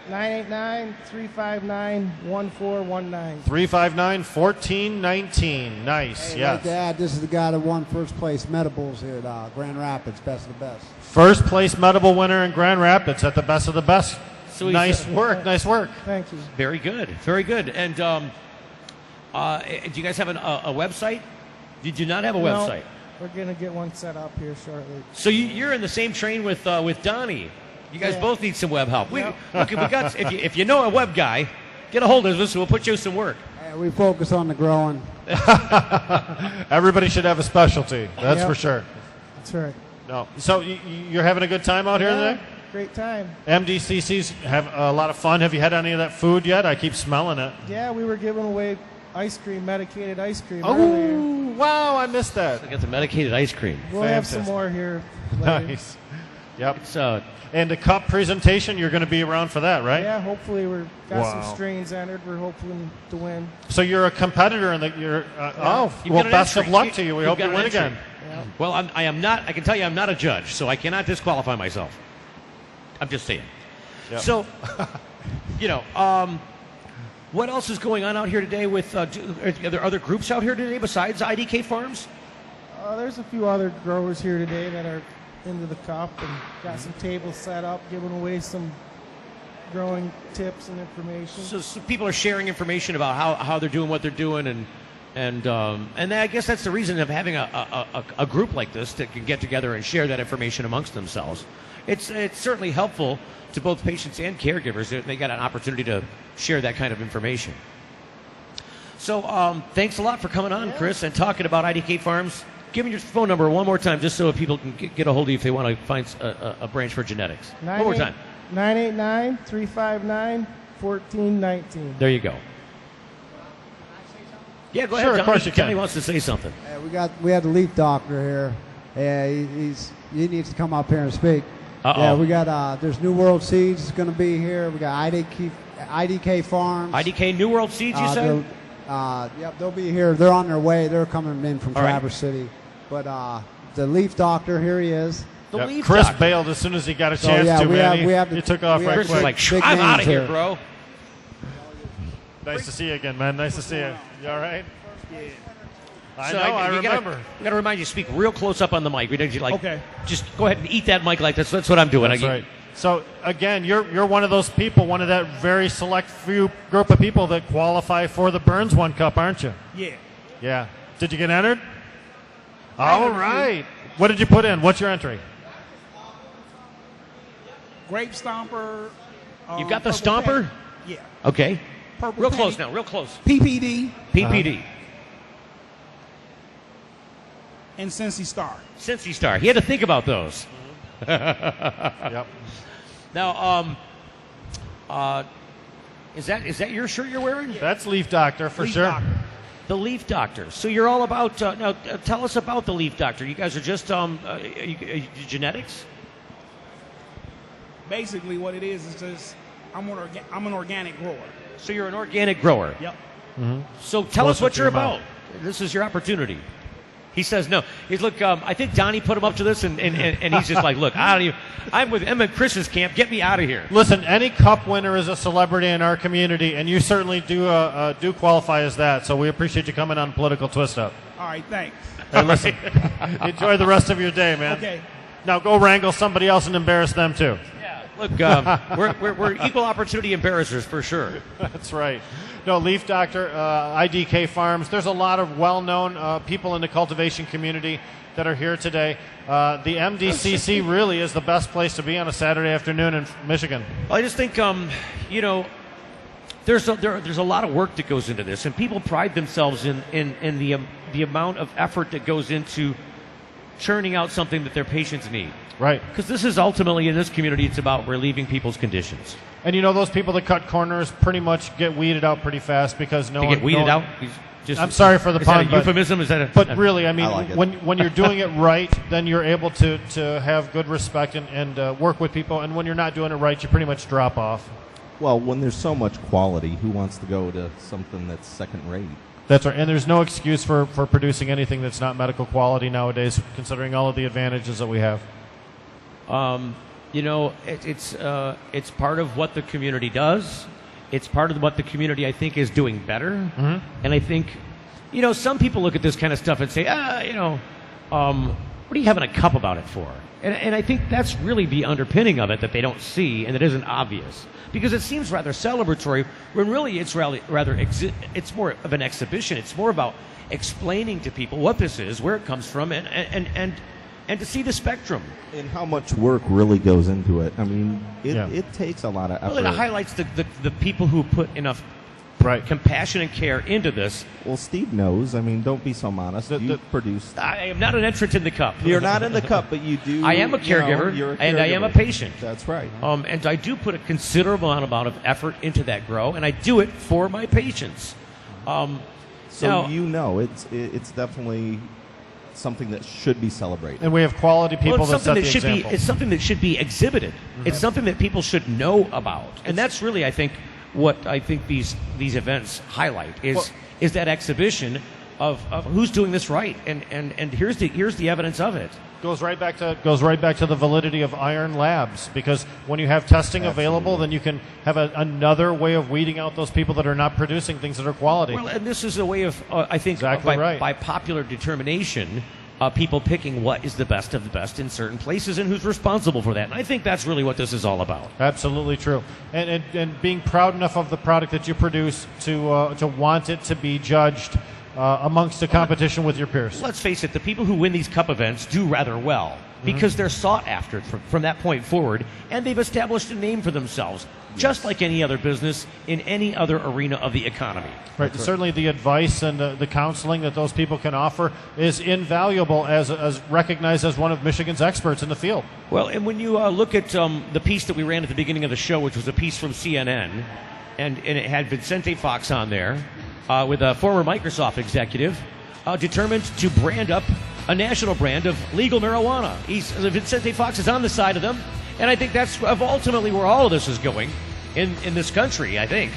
989-359-1419. 359-1419. Nice, hey, yes. Like that, this is the guy that won first place Medibles here at Grand Rapids, best of the best. First place Medable winner in Grand Rapids at the best of the best. So nice work. Thank you. Very good, very good. And do you guys have a website? You do not have a website. We're going to get one set up here shortly. So you're in the same train with Donnie. You guys both need some web help. Yeah. If you know a web guy, get a hold of us. We'll put you some work. We focus on the growing. Everybody should have a specialty. That's for sure. That's right. No. So you're having a good time out here today? Great time. MDCCs have a lot of fun. Have you had any of that food yet? I keep smelling it. Yeah, we were giving away ice cream, medicated ice cream. Oh, earlier. Wow, I missed that. I got the medicated ice cream. We'll have some more here later. Nice. Yep. And the cup presentation, you're going to be around for that, right? Yeah, hopefully we've got some strains entered. We're hoping to win. So you're a competitor in the. Well, best of luck to you. We hope you win again. Yeah. Well, I am not. I can tell you, I'm not a judge, so I cannot disqualify myself. I'm just saying. Yep. So, what else is going on out here today? Are there other groups out here today besides IDK Farms? There's a few other growers here today that are into the cup and got some tables set up, giving away some growing tips and information. So people are sharing information about how they're doing what they're doing, and I guess that's the reason of having a group like this that can get together and share that information amongst themselves. It's certainly helpful to both patients and caregivers. They got an opportunity to share that kind of information. So thanks a lot for coming on, Chris, and talking about IDK Farms. Give me your phone number one more time, just so people can get a hold of you if they want to find a branch for genetics. One more time. 989-359-1419. There you go. Yeah, go ahead. Sure, of course you can. Johnny wants to say something. We had the leaf doctor here. Yeah, he needs to come up here and speak. Yeah, we got there's New World Seeds going to be here. We got IDK Farms. IDK New World Seeds, you said? Yep, they'll be here. They're on their way. They're coming in from Traverse City. But the Leaf Doctor. Here he is. The Leaf Chris Doctor. Bailed as soon as he got a chance to, man. He took off right quick. Like, I'm out of here, bro. Nice to see you again, man. Nice to see you. You all right? Yeah. I remember. I got to remind you, speak real close up on the mic. We don't okay. Just go ahead and eat that mic like this. That's what I'm doing. That's right. So again, you're one of those people, one of that very select few group of people that qualify for the Burnz1 Cup, aren't you? Yeah. Yeah. Did you get entered? All right. What did you put in? What's your entry? Grape Stomper. You've got the Stomper? Yeah. Okay. Purple real penny. Close now, real close. PPD. PPD. And Cincy Star. Cincy Star. He had to think about those. Yep. Now, is that your shirt you're wearing? That's Leaf Doctor for Leaf sure. Doctor. The Leaf Doctor. So you're all about. Now, tell us about the Leaf Doctor. You guys are just genetics. Basically, what it is just I'm an organic grower. So you're an organic grower. Yep. Mm-hmm. So tell us what you're about. This is your opportunity. He says no. He's look. I think Donnie put him up to this, and he's just like, look, I'm in Chris's camp. Get me out of here. Listen, any Cup winner is a celebrity in our community, and you certainly do qualify as that. So we appreciate you coming on Political Twist Up. All right, thanks. Hey, listen, enjoy the rest of your day, man. Okay. Now go wrangle somebody else and embarrass them too. Look, we're equal opportunity embarrassers for sure. That's right. No, Leaf Doctor, IDK Farms. There's a lot of well-known people in the cultivation community that are here today. The MDCC really is the best place to be on a Saturday afternoon in Michigan. I just think, there's a lot of work that goes into this, and people pride themselves in the amount of effort that goes into churning out something that their patients need. Right. Because this is ultimately, in this community, it's about relieving people's conditions. And you know, those people that cut corners pretty much get weeded out pretty fast because no they one... get weeded out? I'm sorry for the pun. Is that a euphemism? Is that a... But really, I mean, I like it. when you're doing it right, then you're able to have good respect and work with people. And when you're not doing it right, you pretty much drop off. Well, when there's so much quality, who wants to go to something that's second rate? That's right. And there's no excuse for producing anything that's not medical quality nowadays, considering all of the advantages that we have. You know, it's part of what the community does. It's part of what the community, I think, is doing better. Mm-hmm. And I think, you know, some people look at this kind of stuff and say, what are you having a cup about it for? And I think that's really the underpinning of it that they don't see and it isn't obvious. Because it seems rather celebratory when really it's it's more of an exhibition. It's more about explaining to people what this is, where it comes from, and to see the spectrum. And how much work really goes into it. I mean, it takes a lot of effort. Well, it highlights the people who put enough compassion and care into this. Well, Steve knows. I mean, don't be so modest. You produced. I am not an entrant in the cup. You're not in the cup, but you do. I am a caregiver, you're a and I am a caregiver. patient. That's right. And I do put a considerable amount of effort into that grow, and I do it for my patients. So now, it's definitely something that should be celebrated. And we have quality people that set the example. It's something that should be exhibited. Mm-hmm. It's something that people should know about, and that's really, I think, what I think these events highlight is that exhibition of who's doing this right, and here's the evidence of it. Goes right back to the validity of Iron Labs, because when you have testing available, then you can have another way of weeding out those people that are not producing things that are quality. Well, and this is a way of I think exactly by popular determination, people picking what is the best of the best in certain places and who's responsible for that. And I think that's really what this is all about. Absolutely true. And being proud enough of the product that you produce to want it to be judged amongst the competition with your peers. Let's face it, the people who win these cup events do rather well because they're sought after from that point forward, and they've established a name for themselves, just like any other business in any other arena of the economy. Right. Certainly the advice and the counseling that those people can offer is invaluable as recognized as one of Michigan's experts in the field. Well, and when you look at the piece that we ran at the beginning of the show, which was a piece from CNN, and it had Vicente Fox on there, with a former Microsoft executive, determined to brand up a national brand of legal marijuana. Vicente Fox is on the side of them, and I think that's ultimately where all of this is going in this country, I think.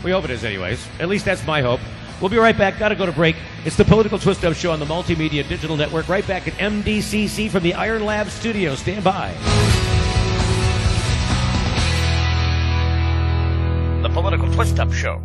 We hope it is anyways. At least that's my hope. We'll be right back. Got to go to break. It's the Political Twist-Up Show on the Multimedia Digital Network. Right back at MDCC from the Iron Lab studio. Stand by. The Political Twist-Up Show.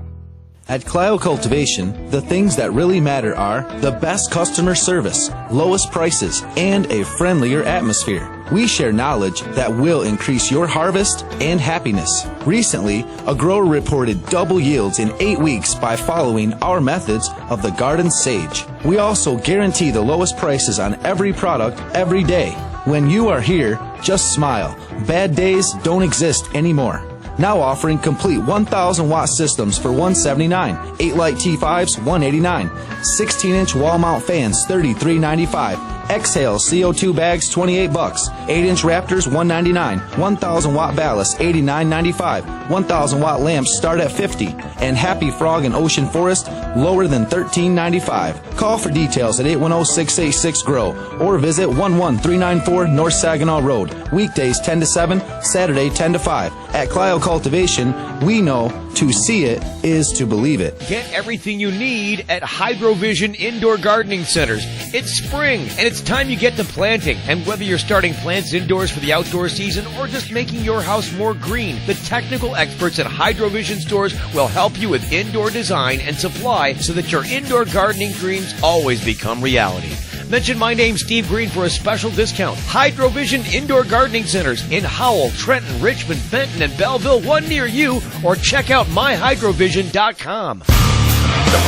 At Clio Cultivation, the things that really matter are the best customer service, lowest prices, and a friendlier atmosphere. We share knowledge that will increase your harvest and happiness. Recently, a grower reported double yields in 8 weeks by following our methods of the Garden Sage. We also guarantee the lowest prices on every product every day. When you are here, just smile. Bad days don't exist anymore. Now offering complete 1,000-watt systems for $179, 8-light T5s $189, 16-inch wall mount fans $33.95, Exhale CO2 bags $28, 8-inch Raptors $199, 1,000-watt ballast $89.95, 1,000-watt lamps start at $50, and Happy Frog and Ocean Forest lower than $13.95. Call for details at 810-686-GROW or visit 11394 North Saginaw Road. Weekdays 10 to 7, Saturday 10 to 5. At Clio Cultivation, we know to see it is to believe it. Get everything you need at Hydrovision Indoor Gardening Centers. It's spring, and it's time you get to planting. And whether you're starting plants indoors for the outdoor season or just making your house more green, the technical experts at Hydrovision stores will help you with indoor design and supply so that your indoor gardening dreams always become reality. Mention my name, Steve Green, for a special discount. Hydrovision Indoor Gardening Centers in Howell, Trenton, Richmond, Benton, and Belleville, one near you, or check out myhydrovision.com. The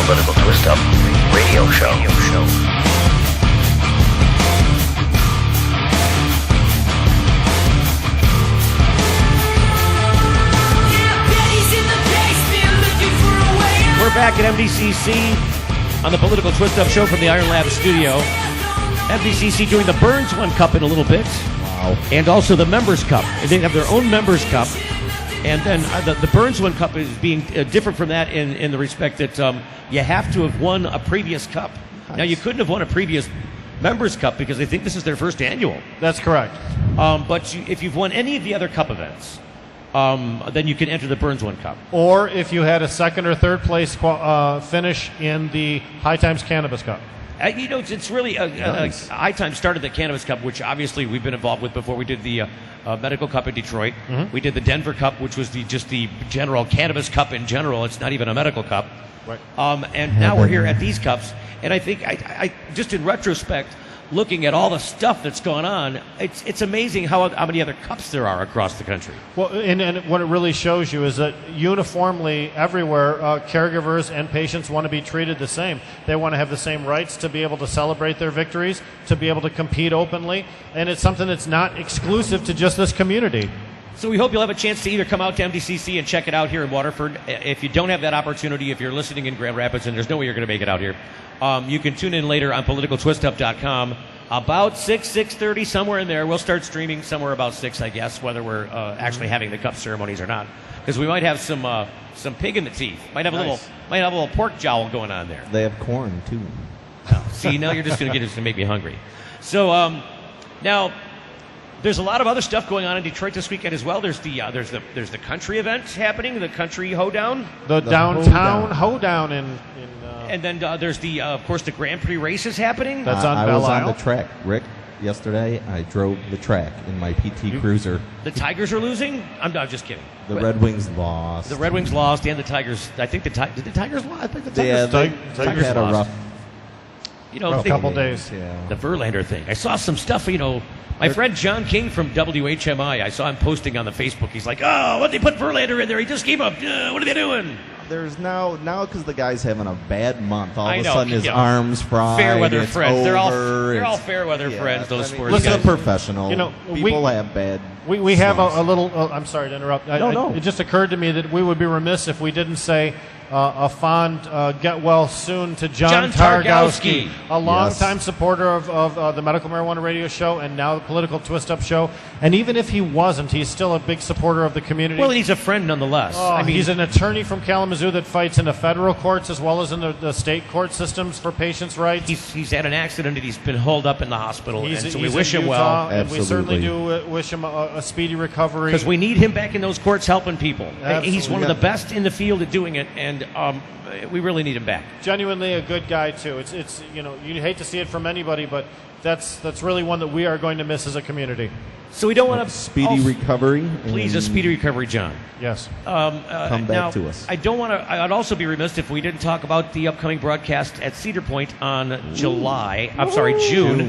Political Twist-Up Radio Show. We're back at MDCC on the Political Twist-Up Show from the Iron Lab studio. MDCC doing the Burnz1 Cup in a little bit. Wow. And also the Members Cup. They have their own Members Cup. And then the Burnz1 Cup is being different from that in the respect that you have to have won a previous cup. Nice. Now, you couldn't have won a previous Members Cup because they think this is their first annual. That's correct. But if you've won any of the other cup events, then you can enter the Burnz1 Cup. Or if you had a second or third place finish in the High Times Cannabis Cup. It's really nice. High Times started the Cannabis Cup, which obviously we've been involved with before. We did the Medical Cup in Detroit. Mm-hmm. We did the Denver Cup, which was just the general Cannabis Cup in general. It's not even a medical cup. Right. And now we're here at these cups. And I think, I just in retrospect, looking at all the stuff that's going on, it's amazing how many other cups there are across the country. Well, and what it really shows you is that uniformly everywhere, caregivers and patients want to be treated the same. They want to have the same rights to be able to celebrate their victories, to be able to compete openly, and it's something that's not exclusive to just this community. So we hope you'll have a chance to either come out to MDCC and check it out here in Waterford. If you don't have that opportunity, if you're listening in Grand Rapids and there's no way you're going to make it out here, you can tune in later on politicaltwistup.com about 6:30, somewhere in there. We'll start streaming somewhere about 6, I guess, whether we're actually having the cup ceremonies or not, because we might have some pig in the teeth. Might have a little pork jowl going on there. They have corn too. Oh, see, now you're just going to make me hungry. So now. There's a lot of other stuff going on in Detroit this weekend as well. There's the country event happening, the country hoedown, the downtown hoedown in and then there's of course the Grand Prix races happening. That's on I Belle was Isle. on the track, Rick. Yesterday, I drove the track in my PT Cruiser. The Tigers are losing? I'm just kidding. The Red Wings lost. The Red Wings lost, and the Tigers. I think did the Tigers lose? I think the Tigers. Tigers had a lost. rough. A couple days. Yeah. The Verlander thing. I saw some stuff. My friend John King from WHMI, I saw him posting on the Facebook. He's like, "Oh, what they put Verlander in there? He just gave up. What are they doing?" There's now because the guy's having a bad month. All I of know, a sudden, his arms fried. Fair weather it's friends. Over, they're all fair weather friends. Those sports Listen, guys. a professional. People have bad. We have a little. I'm sorry to interrupt. No. It just occurred to me that we would be remiss if we didn't say a fond get well soon to John Targowski, a longtime supporter of the Medical Marijuana Radio Show and now the Political Twist-Up Show. And even if he wasn't, he's still a big supporter of the community. Well, he's a friend nonetheless. He's an attorney from Kalamazoo that fights in the federal courts as well as in the state court systems for patients' rights. He's had an accident and he's been holed up in the hospital, so we wish in him Utah, well. And we certainly do wish him a speedy recovery. Because we need him back in those courts helping people. Absolutely. He's one of the best in the field at doing it, and and we really need him back. Genuinely a good guy too. It's you hate to see it from anybody, but that's really one that we are going to miss as a community. So we don't want to speedy recovery. Please, a speedy recovery, John. Yes. Come back now, to us. I don't want to. I'd also be remiss if we didn't talk about the upcoming broadcast at Cedar Point on June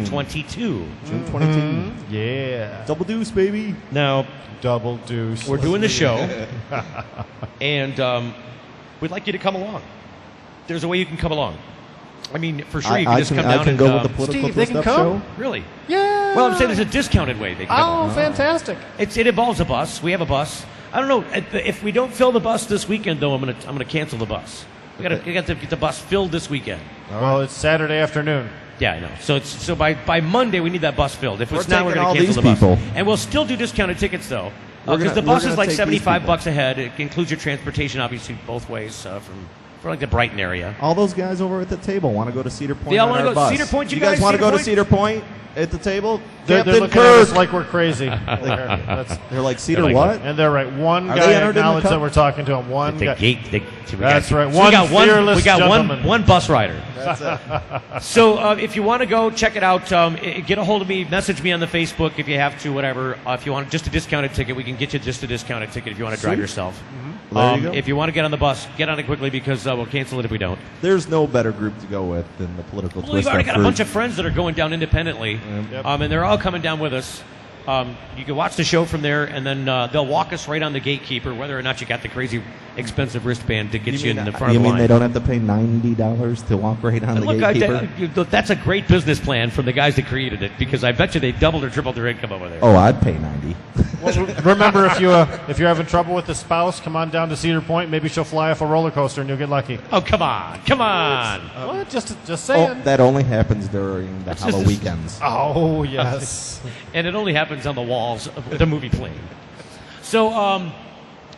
22. June 22. Yeah. Double deuce, baby. Now, double deuce. We're doing the show, and we'd like you to come along. There's a way you can come along. I mean, for sure, you can just come down. I can and go with the political Steve, they twist can up come? show. Really? Yeah. Well, I'm saying there's a discounted way they can come. Oh, fantastic. It involves a bus. We have a bus. I don't know if we don't fill the bus this weekend, though. I'm gonna cancel the bus. We got to get the bus filled this weekend. Well, it's Saturday afternoon. Yeah, I know. So by Monday we need that bus filled. If it's We're not, we're taking going all to cancel the these bus. people. And we'll still do discounted tickets though, because the we're bus gonna is like take these $75 a head. It includes your transportation, obviously, both ways for like the Brighton area. All those guys over at the table want to go to Cedar Point. They all want to go to Cedar Point. You guys want to go to Cedar Point at the table? They're Captain looking at us Kirk. like we're crazy. They're like Cedar They're like, what? And they're right. One Are guy they entered in the acknowledged cup? that we're talking to him. One The guy. gate. That's right. So we got fearless We got gentleman. one bus rider. That's it. So if you want to go, check it out. Get a hold of me. Message me on the Facebook if you have to. Whatever. If you want just a discounted ticket, we can get you just a discounted ticket if you want to drive Sweet. yourself. There you go. If you want to get on the bus, get on it quickly because we'll cancel it if we don't. There's no better group to go with than the political Well, twist. we've already up got a group. bunch of friends that are going down independently, and they're all coming down with us. You can watch the show from there, and then they'll walk us right on the gatekeeper, whether or not you got the crazy expensive wristband to get you in the front You of the mean line. they don't have to pay $90 to walk right on the Look, gatekeeper? that's a great business plan from the guys that created it, because I bet you they doubled or tripled their income over there. Oh, I'd pay 90. Well, remember, if you're having trouble with the spouse, come on down to Cedar Point. Maybe she'll fly off a roller coaster and you'll get lucky. Oh, come on. What? Just saying. Oh, that only happens during the It's just Halloween weekends. Oh, yes. And it only happens on the walls of the movie plane. So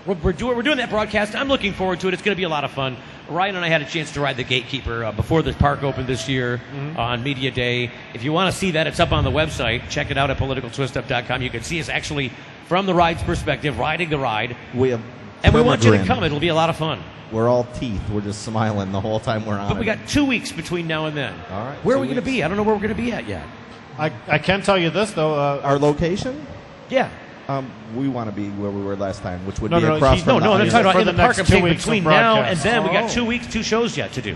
we're doing that broadcast. I'm looking forward to it. It's going to be a lot of fun. Ryan and I had a chance to ride the gatekeeper before the park opened this year on Media Day. If you want to see that, it's up on the website. Check it out at politicaltwistup.com. You can see us actually from the ride's perspective, riding the ride. We have And we want you to perma-grin. come. It'll be a lot of fun. We're all teeth. We're just smiling the whole time we're on. But we got 2 weeks between now and then. All right. Where are 2 we going to weeks. be? I don't know where we're going to be at yet. I can tell you this, though. Our location? Yeah. We want to be where we were last time, which would No, be no, across he's- from No, the I'm talking about For in the the park. next I'm 2 saying weeks of between now and broadcast. then, we got Oh. 2 weeks, 2 shows yet to do.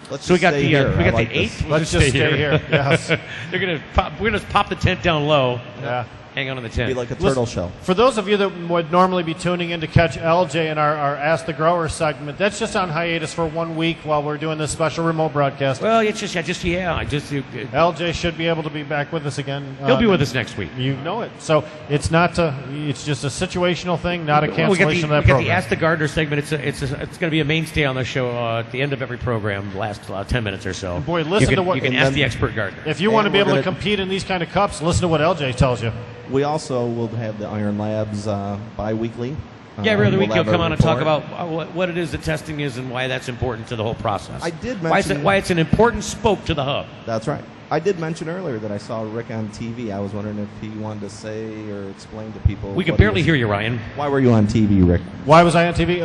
Let's So we just got stay the here. we I got like the this. 8th. Let's just stay here. Yes. We're gonna pop the tent down low. Yeah. Hang on to the Be tent. like a turtle shell. For those of you that would normally be tuning in to catch LJ in our Ask the Grower segment, that's just on hiatus for 1 week while we're doing this special remote broadcast. Well, it's just LJ should be able to be back with us again. he'll be with us next week. You know it. So it's not it's just a situational thing, not a Well, we cancellation got of that the program. Ask the Gardener segment. It's going to be a mainstay on the show at the end of every program, the last 10 minutes or so. Boy, listen to what you can ask the expert gardener. If you want to And be we're able to gonna- compete in these kind of cups, listen to what LJ tells you. We also will have the Iron Labs bi-weekly. Yeah, every other week we'll you'll have a come on and talk report. about what it is that testing is and why that's important to the whole process. I did why mention- it's an important spoke to the hub. That's right. I did mention earlier that I saw Rick on TV. I was wondering if he wanted to say or explain to people. We could what he barely was- hear you, Ryan. Why were you on TV, Rick? Why was I on TV?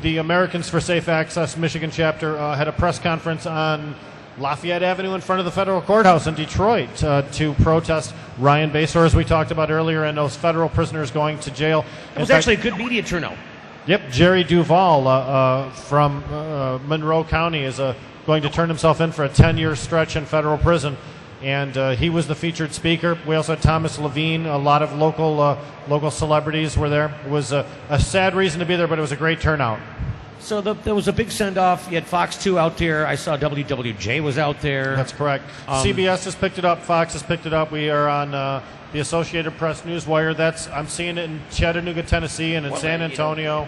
The Americans for Safe Access Michigan chapter had a press conference on Lafayette Avenue in front of the federal courthouse in Detroit to protest Ryan Basor, as we talked about earlier, and those federal prisoners going to jail. It was actually a good media turnout. Yep, Jerry Duval from Monroe County is going to turn himself in for a 10-year stretch in federal prison, and he was the featured speaker. We also had Thomas Levine. A lot of local celebrities were there. It was a sad reason to be there, but it was a great turnout. So there was a big send-off. You had Fox 2 out there. I saw WWJ was out there. That's correct. CBS has picked it up. Fox has picked it up. We are on the Associated Press Newswire. I'm seeing it in Chattanooga, Tennessee, and in San Antonio.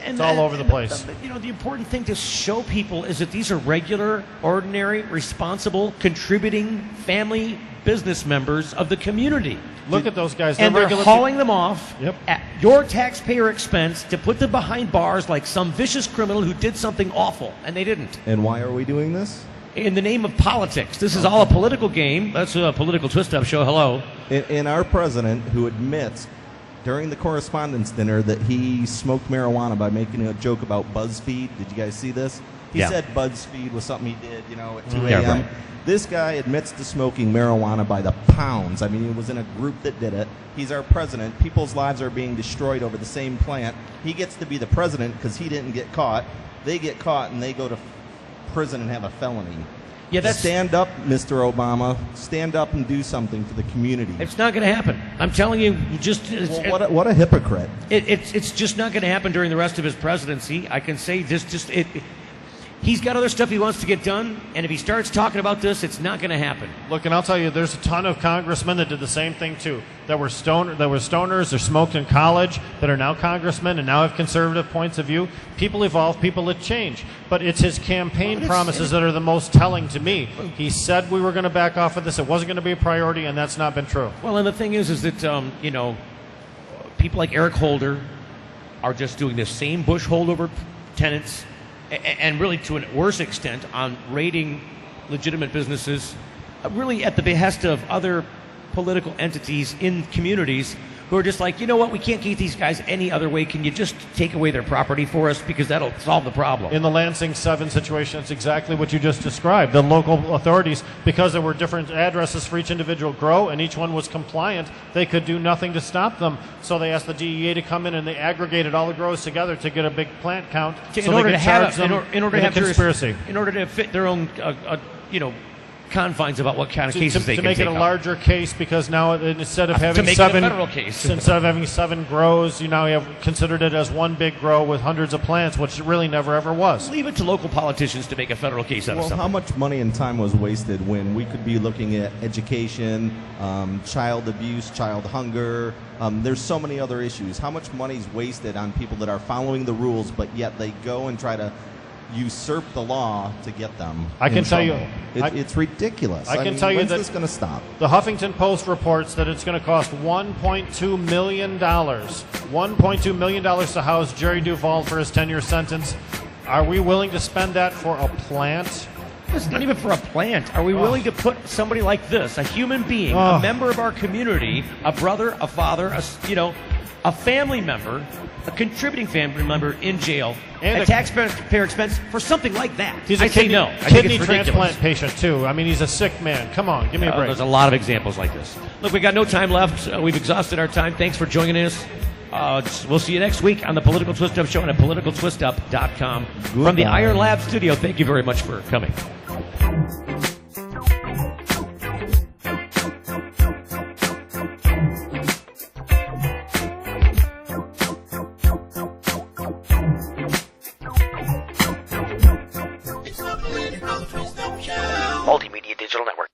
It's all over the place. The important thing to show people is that these are regular, ordinary, responsible, contributing family business members of the community. Look at those guys. And they're regular hauling them off Yep. at your taxpayer expense to put them behind bars like some vicious criminal who did something awful, and they didn't. And why are we doing this? In the name of politics. This is all a political game. That's a political twist-up show. Hello. In our president, who admits during the correspondence dinner that he smoked marijuana by making a joke about BuzzFeed. Did you guys see this? He said BuzzFeed was something he did, at 2 a.m. Yeah, right. This guy admits to smoking marijuana by the pounds. I mean, he was in a group that did it. He's our president. People's lives are being destroyed over the same plant. He gets to be the president because he didn't get caught. They get caught and they go to prison and have a felony. Yeah, Stand up, Mr. Obama. Stand up and do something for the community. It's not going to happen. I'm telling you, what a hypocrite. It's just not going to happen during the rest of his presidency. I can say he's got other stuff he wants to get done, and if he starts talking about this, it's not going to happen. Look, and I'll tell you, there's a ton of congressmen that did the same thing too. That were stoners, they're smoked in college, that are now congressmen and now have conservative points of view. People evolve, people that change. But it's his campaign promises that are the most telling to me. He said we were going to back off of this, it wasn't going to be a priority, and that's not been true. Well, and the thing is that people like Eric Holder are just doing the same Bush holdover tenets, and really to a worse extent on raiding legitimate businesses, really at the behest of other political entities in communities who are just like, you know what, we can't keep these guys any other way. Can you just take away their property for us, because that'll solve the problem? In the Lansing 7 situation, it's exactly what you just described. The local authorities, because there were different addresses for each individual grow and each one was compliant, they could do nothing to stop them. So they asked the DEA to come in and they aggregated all the grows together to get a big plant count In order to have conspiracy. In order to fit their own, confines about what kind of cases they can take to make it a up. larger case, because now instead of having to make seven it a federal case. instead of having 7 grows, you now have considered it as one big grow with hundreds of plants, which it really never ever was. Leave it to local politicians to make a federal case out of something. How much money and time was wasted when we could be looking at education, child abuse, child hunger? There's so many other issues. How much money is wasted on people that are following the rules, but yet they go and try to usurp the law to get them. I can tell you, it's ridiculous. I can tell you when's that this going to stop? The Huffington Post reports that it's going to cost $1.2 million. $1.2 million to house Jerry Duvall for his 10-year sentence. Are we willing to spend that for a plant? It's not even for a plant. Are we willing to put somebody like this, a human being, a member of our community, a brother, a father, a family member, a contributing family member in jail at taxpayer expense for something like that? He's a kidney transplant patient too. I mean, he's a sick man. Come on, give me a break. There's a lot of examples like this. Look, we got no time left. We've exhausted our time. Thanks for joining us. We'll see you next week on the Political Twist Up Show and at politicaltwistup.com. From the Iron Lab studio, thank you very much for coming. Multimedia Digital Network.